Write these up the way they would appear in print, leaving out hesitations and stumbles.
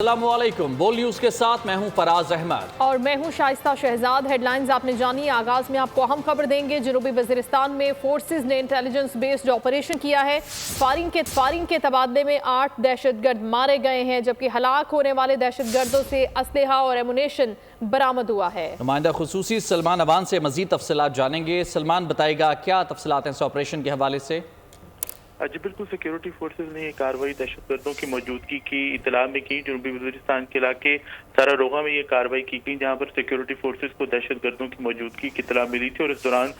अस्सलामुअलैकुम। बोल न्यूज़ के साथ मैं हूं फराज अहमद और मैं हूं शाइस्ता शहजाद। हेडलाइंस आपने जानी। आगाज में आपको अहम खबर देंगे। जनूबी वजीरिस्तान में फोर्सेस ने इंटेलिजेंस बेस्ड ऑपरेशन किया है। फायरिंग के तबादले में 8 दहशतगर्द मारे गए हैं, जबकि हलाक होने वाले दहशतगर्दों से असलहा और एमुनेशन बरामद हुआ है। नुमाइंदा खुसूसी सलमान अवान से मजीद तफसीलात जानेंगे। सलमान बताएगा क्या तफसीलात हैं इस ऑपरेशन के हवाले से। जी बिल्कुल, सिक्योरिटी फोर्सेज ने ये कार्रवाई दहशतगर्दों की मौजूदगी की इतला में की। जनूबी वजीरिस्तान के इलाके सारारोगा में ये कार्रवाई की गई, जहाँ पर सिक्योरिटी फोर्सेज को दहशतगर्दों की मौजूदगी की इतला मिली थी और इस दौरान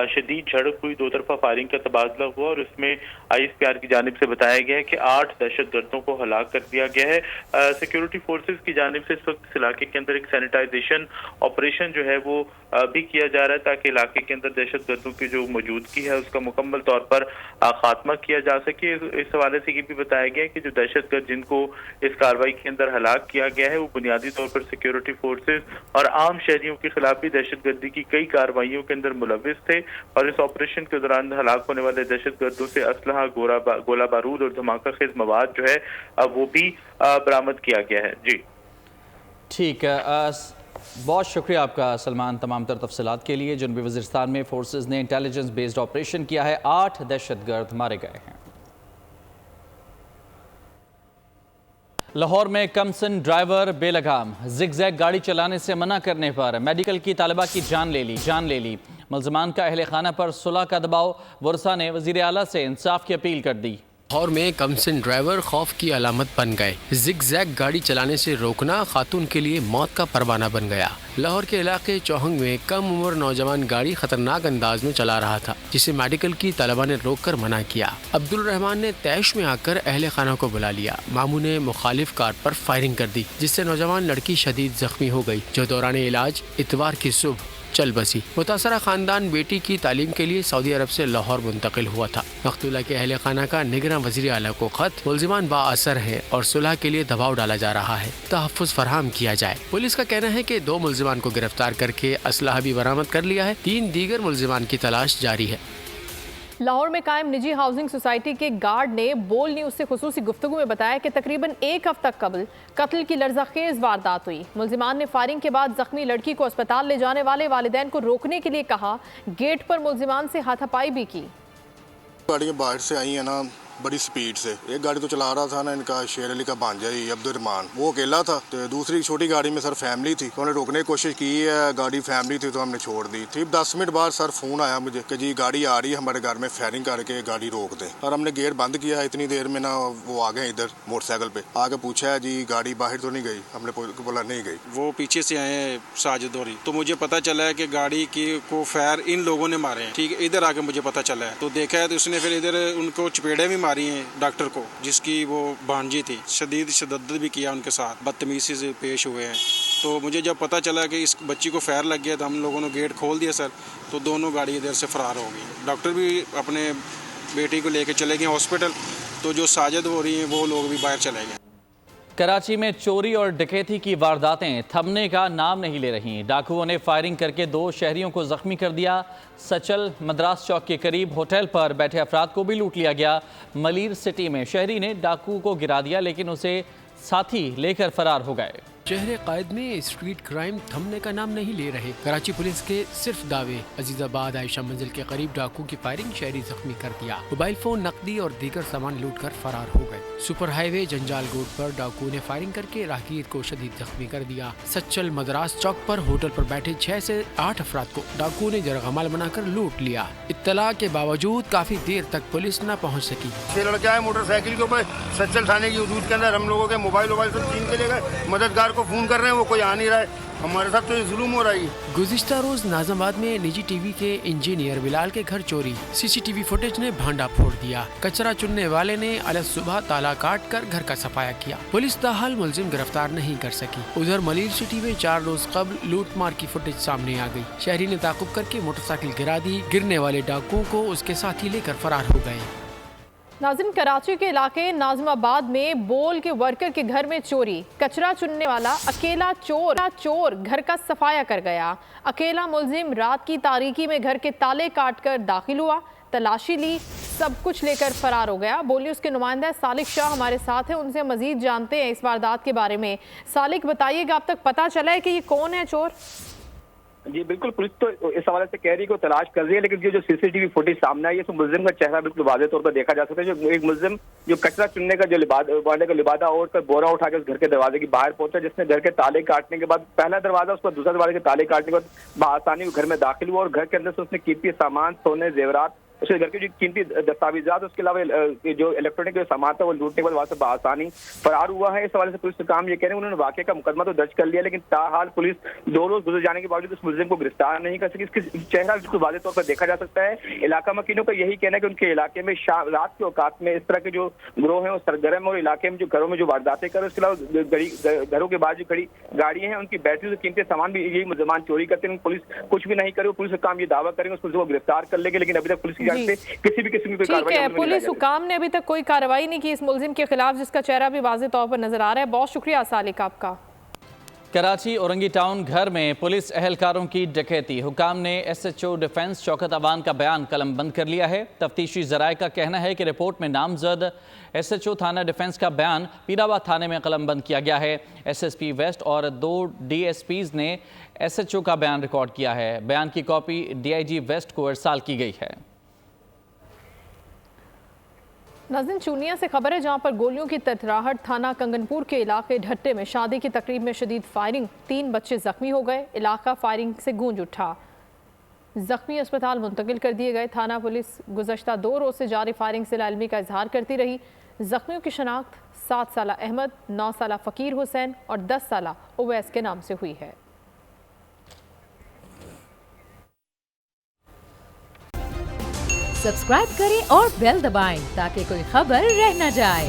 शदीद झड़प हुई। दो तरफा फायरिंग का तबादला हुआ और इसमें ISPR की जानिब से बताया गया है कि 8 दहशतगर्दों को हलाक कर दिया गया है। सिक्योरिटी फोर्सेज की जानिब से इस वक्त इस इलाके के अंदर एक सैनिटाइजेशन ऑपरेशन जो है वो भी किया जा रहा है, ताकि इलाके के अंदर दहशतगर्दों की जो मौजूदगी है उसका मुकम्मल तौर पर खात्मा किया जा सके। इस हवाले से ये भी बताया गया है कि जो दहशतगर्द जिनको इस कार्रवाई के अंदर हलाक किया गया है वो बुनियादी तौर पर सिक्योरिटी फोर्सेज और आम शहरियों के खिलाफ भी दहशतगर्दी की कई कार्रवाइयों के अंदर मुलविस थे और इस ऑपरेशन के दौरान हलाक होने वाले दहशतगर्दों से असलहा, गोला बारूद और धमाका खेज मवाद जो है वो भी बरामद किया गया है। जी ठीक है, बहुत शुक्रिया आपका सलमान तमाम तर तफसीलात के लिए। जनूबी वज़ीरिस्तान में फोर्सेस ने इंटेलिजेंस बेस्ड ऑपरेशन किया है, 8 दहशतगर्द मारे गए हैं। लाहौर में कमसन ड्राइवर बेलगाम जिगजैग गाड़ी चलाने से मना करने पर मेडिकल की तालिबा की जान ले ली। मुल्ज़िमान का अहले खाना पर सुलह का दबाव। वर्सा ने वज़ीर आला से इंसाफ की अपील कर दी। लाहौर में कमसन ड्राइवर खौफ की अलामत बन गए। जिगजैग गाड़ी चलाने से रोकना खातून के लिए मौत का परवाना बन गया। लाहौर के इलाके चौहंग में कम उम्र नौजवान गाड़ी खतरनाक अंदाज में चला रहा था, जिसे मेडिकल की तलबा ने रोककर मना किया। अब्दुल रहमान ने तैश में आकर अहले खाना को बुला लिया। मामू ने मुखालिफ कार पर फायरिंग कर दी, जिससे नौजवान लड़की शदीद जख्मी हो गई, जो दौरान इलाज इतवार की सुबह चल बसी। मुतासरा खानदान बेटी की तालीम के लिए सऊदी अरब से लाहौर मुंतकिल हुआ था। मकतूला के अहले खाना का निगरान वज़ीर आला को खत, मुल्ज़िमान बाअसर है और सुलह के लिए दबाव डाला जा रहा है, तहफ़्फ़ुज़ फराहम किया जाए। पुलिस का कहना है कि 2 मुल्ज़िमान को गिरफ्तार करके असलहा भी बरामद कर लिया है। 3 दीगर मुल्ज़िमान की तलाश जारी है। लाहौर में कायम निजी हाउसिंग सोसाइटी के गार्ड ने बोल न्यूज़ से खुसूसी गुफ्तगू में बताया कि तकरीबन 1 हफ्ता कबल कत्ल की लर्ज़ाखेज़ वारदात हुई। मुल्ज़िमान ने फायरिंग के बाद जख्मी लड़की को अस्पताल ले जाने वाले वालिदैन को रोकने के लिए कहा। गेट पर मुल्ज़िमान से हाथापाई भी की। गाड़ियाँ बाहर से आई है ना बड़ी स्पीड से। एक गाड़ी तो चला रहा था ना इनका शेर अली का भांजा ही अब्दुल रहमान, वो अकेला था। तो दूसरी छोटी गाड़ी में सर फैमिली थी, तो उन्होंने रोकने की कोशिश की है। गाड़ी फैमिली थी तो हमने छोड़ दी थी। 10 मिनट बाद सर फोन आया मुझे कि जी गाड़ी आ रही है हमारे घर में, फायरिंग करके गाड़ी रोक दें। और हमने गेट बंद किया। इतनी देर में ना वो आ गए इधर मोटरसाइकिल पे आके पूछा है जी गाड़ी बाहर तो नहीं गई। हमने बोला नहीं गई। वो पीछे से आए हैं साजिद और, तो मुझे पता चला है कि गाड़ी की को फायर इन लोगों ने मारे हैं। ठीक है, इधर आके मुझे पता चला है, तो देखा है तो उसने फिर इधर उनको चपेड़े भी मारी हैं डॉक्टर को, जिसकी वो भांजी थी। शदीद शद्दत भी किया उनके साथ, बदतमीजी से पेश हुए हैं। तो मुझे जब पता चला कि इस बच्ची को फायर लग गया तो हम लोगों ने गेट खोल दिया सर, तो दोनों गाड़ी इधर से फरार हो गई। डॉक्टर भी अपने बेटी को लेके चले गए हॉस्पिटल, तो जो साजिद हो रही हैं वो लोग भी बाहर चले गए। कराची में चोरी और डकैती की वारदातें थमने का नाम नहीं ले रही। डाकुओं ने फायरिंग करके 2 शहरियों को जख्मी कर दिया। सचल मद्रास चौक के करीब होटल पर बैठे अफराद को भी लूट लिया गया। मलीर सिटी में शहरी ने डाकू को गिरा दिया, लेकिन उसे साथी लेकर फरार हो गए। शहर कायद में स्ट्रीट क्राइम थमने का नाम नहीं ले रहे। कराची पुलिस के सिर्फ दावे। अजीजाबाद आयशा मंजिल के करीब डाकू की फायरिंग शहरी जख्मी कर दिया। मोबाइल फोन, नकदी और दीगर सामान लूट कर फरार हो गए। सुपर हाईवे जंजाल गोड पर डाकू ने फायरिंग करके राहगीर को शदीद जख्मी कर दिया। सच्चल मद्रास चौक पर होटल पर बैठे 6 से 8 अफराद को डाकू ने जरगमाल बनाकर लूट लिया। इत्तला के बावजूद काफी देर तक पुलिस न पहुँच सकी। 6 लड़के आए मोटरसाइकिल के ऊपर सच्चल थाने की हदूद के अंदर। हम लोगों के मोबाइल सब छीन के ले गए। मददगार को फोन कर रहे हैं, वो कोई आ नहीं रहा है। हमारे साथ तो ये जुल्म हो रहा है। गुज़िश्ता रोज नाज़माबाद में निजी टीवी के इंजीनियर बिलाल के घर चोरी। सीसीटीवी फुटेज ने भांडा फोड़ दिया। कचरा चुनने वाले ने अलग सुबह ताला काट कर घर का सफाया किया। पुलिस ताहाल मुलजिम गिरफ्तार नहीं कर सकी। उधर मलीर सिटी में 4 रोज कबल लूट मार की फुटेज सामने आ गई। शहरी ने ताकुब करके मोटरसाइकिल गिरा दी। गिरने वाले डाकुओं को उसके साथी लेकर फरार हो गए। नाज़रीन, कराची के इलाके नाज़माबाद में बोल के वर्कर के घर में चोरी। कचरा चुनने वाला अकेला चोर घर का सफाया कर गया। अकेला मुलजिम रात की तारीकी में घर के ताले काट कर दाखिल हुआ। तलाशी ली, सब कुछ लेकर फरार हो गया। बोलिए उसके नुमाइंदा सालिक शाह हमारे साथ हैं, उनसे मजीद जानते हैं इस वारदात के बारे में। सालिक बताइएगा, अब तक पता चला है कि ये कौन है चोर? जी बिल्कुल, पुलिस तो इस हवाले से कह रही को तलाश कर रही है, लेकिन जो सीसीटीवी फुटेज सामने आई है उसमें मुलजिम का चेहरा बिल्कुल वाज़ेह तौर पर देखा जा सकता है। जो एक मुलजिम जो कचरा चुनने का जो लिबादा ओढ़ कर बोरा उठा के उस घर के दरवाजे की बाहर पहुंचा, जिसने घर के ताले काटने के बाद पहला दरवाजा, उसका दूसरा दरवाजे के ताले काटने के बाद बआसानी घर में दाखिल हुआ और घर के अंदर से उसने कीमती सामान, सोने, जेवरात, उसके घर के जो कीमती दस्तावेजात, उसके अलावा जो इलेक्ट्रॉनिक सामान था वो लूटने के बाद वहां से बआसानी फरार हुआ है। इस हवाले से पुलिस का काम ये कह रहे हैं, उन्होंने वाकये का मुकदमा तो दर्ज कर लिया, लेकिन ताहाल पुलिस 2 रोज गुजर जाने के बावजूद उस मुलजिम को गिरफ्तार नहीं कर सकी। इसका चेहरा बिल्कुल वाज़ेह तौर पर देखा जा सकता है। इलाका मकीनों का यही कहना है कि उनके इलाके में रात के औकात में इस तरह के जो गिरोह हैं वो सरगर्म, और इलाके में जो घरों में जो वारदातें कर, उसके अलावा घरों के बाद जो खड़ी गाड़ियां हैं उनकी बैटरी से कीमती सामान भी यही मुलजमान चोरी करते हैं। पुलिस कुछ भी नहीं करे, पुलिस का काम ये दावा करेंगे उस मुलजिम को गिरफ्तार कर लेंगे, लेकिन अभी तक पुलिस की जांच से किसी भी किस्म की ठीक है, पुलिस हुकाम ने अभी तक कोई कार्रवाई नहीं की इस मुलजिम के खिलाफ, जिसका चेहरा भी वाज़ेह तौर पर नजर आ रहा है। बहुत शुक्रिया सालिक आपका। कराची औरंगी टाउन घर में पुलिस एहलकारों की डकैती, हुकाम ने SHO डिफेंस शौकत अवान का बयान कलम बंद कर लिया है। तफ्तीशी ज़राए का कहना है कि रिपोर्ट में नामजद SHO थाना डिफेंस का बयान पीराबाद थाने में कलम बंद किया गया है। SSP वेस्ट और 2 DSPs ने SHO का बयान रिकॉर्ड किया है। बयान की कॉपी DIG वेस्ट को इरसाल की गई है। नाज़रीन, चूनिया से खबर है जहां पर गोलियों की तटराहट, थाना कंगनपुर के इलाके ढट्टे में शादी की तकरीब में शदीद फायरिंग, 3 बच्चे जख्मी हो गए। इलाका फायरिंग से गूंज उठा, जख्मी अस्पताल मुंतकिल कर दिए गए। थाना पुलिस गुज़श्ता 2 रोज से जारी फायरिंग से लाइलमी का इजहार करती रही। जख्मियों की शनाख्त 7 साला अहमद, 9 साला फ़कीर हुसैन और 10 साला उवैस के नाम से हुई है। सब्सक्राइब करें और बेल दबाएं ताकि कोई खबर रह न जाए।